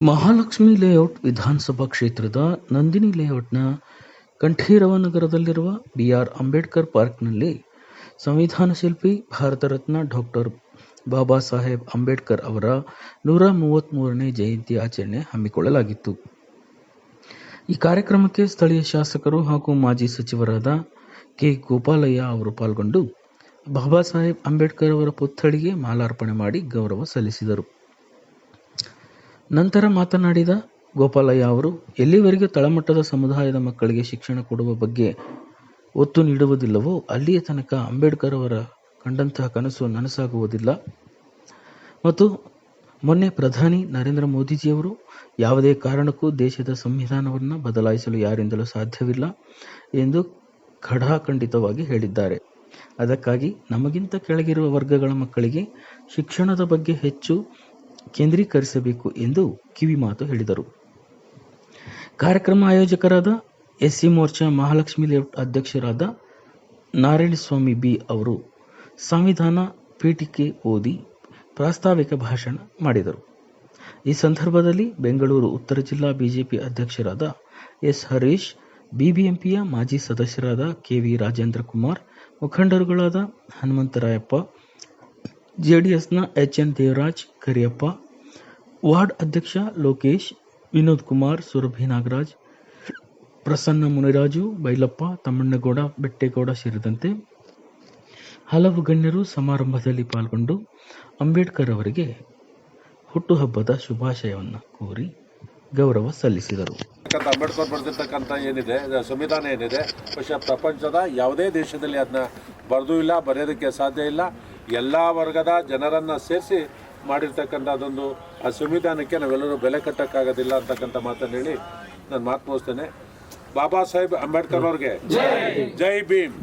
Mahalakshmi layout ವಿಧಾನಸಭಾ ಕ್ಷೇತ್ರದ ನಂದಿನಿ ಲೇಔಟ್ನ ಕಂಠೀರವ ನಗರದಲ್ಲಿರುವ ಬಿ.ಆರ್. ಅಂಬೇಡ್ಕರ್ ಪಾರ್ಕ್ನಲ್ಲಿ ಸಂವಿಧಾನ ಶಿಲ್ಪಿ, ಭಾರತ ರತ್ನ ಡಾಕ್ಟರ್ ಬಾಬಾ ಸಾಹೇಬ್ ಅಂಬೇಡ್ಕರ್ ಅವರ 133ನೇ ಜಯಂತಿ ಆಚರಣೆ ಹಮ್ಮಿಕೊಳ್ಳಲಾಗಿತ್ತು. ಈ ಕಾರ್ಯಕ್ರಮಕ್ಕೆ ಸ್ಥಳೀಯ ಶಾಸಕರು ಹಾಗೂ ಮಾಜಿ ಸಚಿವರಾದ ಕೆ. ಗೋಪಾಲಯ್ಯ ಅವರು ಪಾಲ್ಗೊಂಡು ಬಾಬಾ ಸಾಹೇಬ್ ಅಂಬೇಡ್ಕರ್ ಅವರ ಪುತ್ಥಳಿಗೆ ಮಾಲಾರ್ಪಣೆ ಮಾಡಿ ಗೌರವ ಸಲ್ಲಿಸಿದರು. ನಂತರ ಮಾತನಾಡಿದ ಗೋಪಾಲಯ್ಯ ಅವರು, ಎಲ್ಲಿವರೆಗೆ ತಳಮಟ್ಟದ ಸಮುದಾಯದ ಮಕ್ಕಳಿಗೆ ಶಿಕ್ಷಣ ಕೊಡುವ ಬಗ್ಗೆ ಒತ್ತು ನೀಡುವುದಿಲ್ಲವೋ ಅಲ್ಲಿಯ ತನಕ ಅಂಬೇಡ್ಕರ್ ಅವರ ಕಂಡಂತಹ ಕನಸು ನನಸಾಗುವುದಿಲ್ಲ ಮತ್ತು ಮೊನ್ನೆ ಪ್ರಧಾನಿ ನರೇಂದ್ರ ಮೋದಿಜಿಯವರು ಯಾವುದೇ ಕಾರಣಕ್ಕೂ ದೇಶದ ಸಂವಿಧಾನವನ್ನು ಬದಲಾಯಿಸಲು ಯಾರಿಂದಲೂ ಸಾಧ್ಯವಿಲ್ಲ ಎಂದು ಖಡಾಖಂಡಿತವಾಗಿ ಹೇಳಿದ್ದಾರೆ. ಅದಕ್ಕಾಗಿ ನಮಗಿಂತ ಕೆಳಗಿರುವ ವರ್ಗಗಳ ಮಕ್ಕಳಿಗೆ ಶಿಕ್ಷಣದ ಬಗ್ಗೆ ಹೆಚ್ಚು ಕೇಂದ್ರೀಕರಿಸಬೇಕು ಎಂದು ಕಿವಿಮಾತು ಹೇಳಿದರು. ಕಾರ್ಯಕ್ರಮ ಆಯೋಜಕರಾದ ಎಸ್ಸಿ ಮೋರ್ಚಾ ಮಹಾಲಕ್ಷ್ಮಿ ಲೇಔಟ್ ಅಧ್ಯಕ್ಷರಾದ ನಾರಾಯಣಸ್ವಾಮಿ ಬಿ ಅವರು ಸಂವಿಧಾನ ಪೀಠಿಕೆ ಓದಿ ಪ್ರಾಸ್ತಾವಿಕ ಭಾಷಣ ಮಾಡಿದರು. ಈ ಸಂದರ್ಭದಲ್ಲಿ ಬೆಂಗಳೂರು ಉತ್ತರ ಜಿಲ್ಲಾ ಬಿಜೆಪಿ ಅಧ್ಯಕ್ಷರಾದ ಎಸ್. ಹರೀಶ್, ಬಿಬಿಎಂಪಿಯ ಮಾಜಿ ಸದಸ್ಯರಾದ ಕೆ. ವಿ. ರಾಜೇಂದ್ರ ಕುಮಾರ್, ಮುಖಂಡರುಗಳಾದ ಹನುಮಂತರಾಯಪ್ಪ, ಜೆಡಿಎಸ್ನ H. N. Devaraj, Kariyappa, ward ಅಧ್ಯಕ್ಷ ಲೋಕೇಶ್, ವಿನೋದ್ ಕುಮಾರ್, ಸುರಭಿ ನಾಗರಾಜ್, ಪ್ರಸನ್ನ ಮುನಿರಾಜು, ಬೈಲಪ್ಪ, ತಮ್ಮಣ್ಣಗೌಡ, ಬೆಟ್ಟೇಗೌಡ ಸೇರಿದಂತೆ ಹಲವು ಗಣ್ಯರು ಸಮಾರಂಭದಲ್ಲಿ ಪಾಲ್ಗೊಂಡು ಅಂಬೇಡ್ಕರ್ ಅವರಿಗೆ ಹುಟ್ಟುಹಬ್ಬದ ಶುಭಾಶಯವನ್ನು ಕೋರಿ ಗೌರವ ಸಲ್ಲಿಸಿದರು. ಅಂಬೇಡ್ಕರ್ ಬರೆದಿರ್ತಕ್ಕಂಥ ಏನಿದೆ ಸಂವಿಧಾನ ಏನಿದೆ, ಬಹುಶಃ ಪ್ರಪಂಚದ ಯಾವುದೇ ದೇಶದಲ್ಲಿ ಅದನ್ನ ಬರೆದೂ ಇಲ್ಲ, ಬರೆಯೋದಕ್ಕೆ ಸಾಧ್ಯ ಇಲ್ಲ. ಎಲ್ಲ ವರ್ಗದ ಜನರನ್ನು ಸೇರಿಸಿ ಮಾಡಿರ್ತಕ್ಕಂಥದ್ದೊಂದು ಆ ಸಂವಿಧಾನಕ್ಕೆ ನಾವೆಲ್ಲರೂ ಬೆಲೆ ಕಟ್ಟಕ್ಕಾಗೋದಿಲ್ಲ ಅಂತಕ್ಕಂಥ ಮಾತನ್ನು ಹೇಳಿ ನಾನು ಮಾತು ಮುಗಿಸ್ತೇನೆ. ಬಾಬಾ ಸಾಹೇಬ್ ಅಂಬೇಡ್ಕರ್ ಅವ್ರಿಗೆ ಜೈ ಭೀಮ್.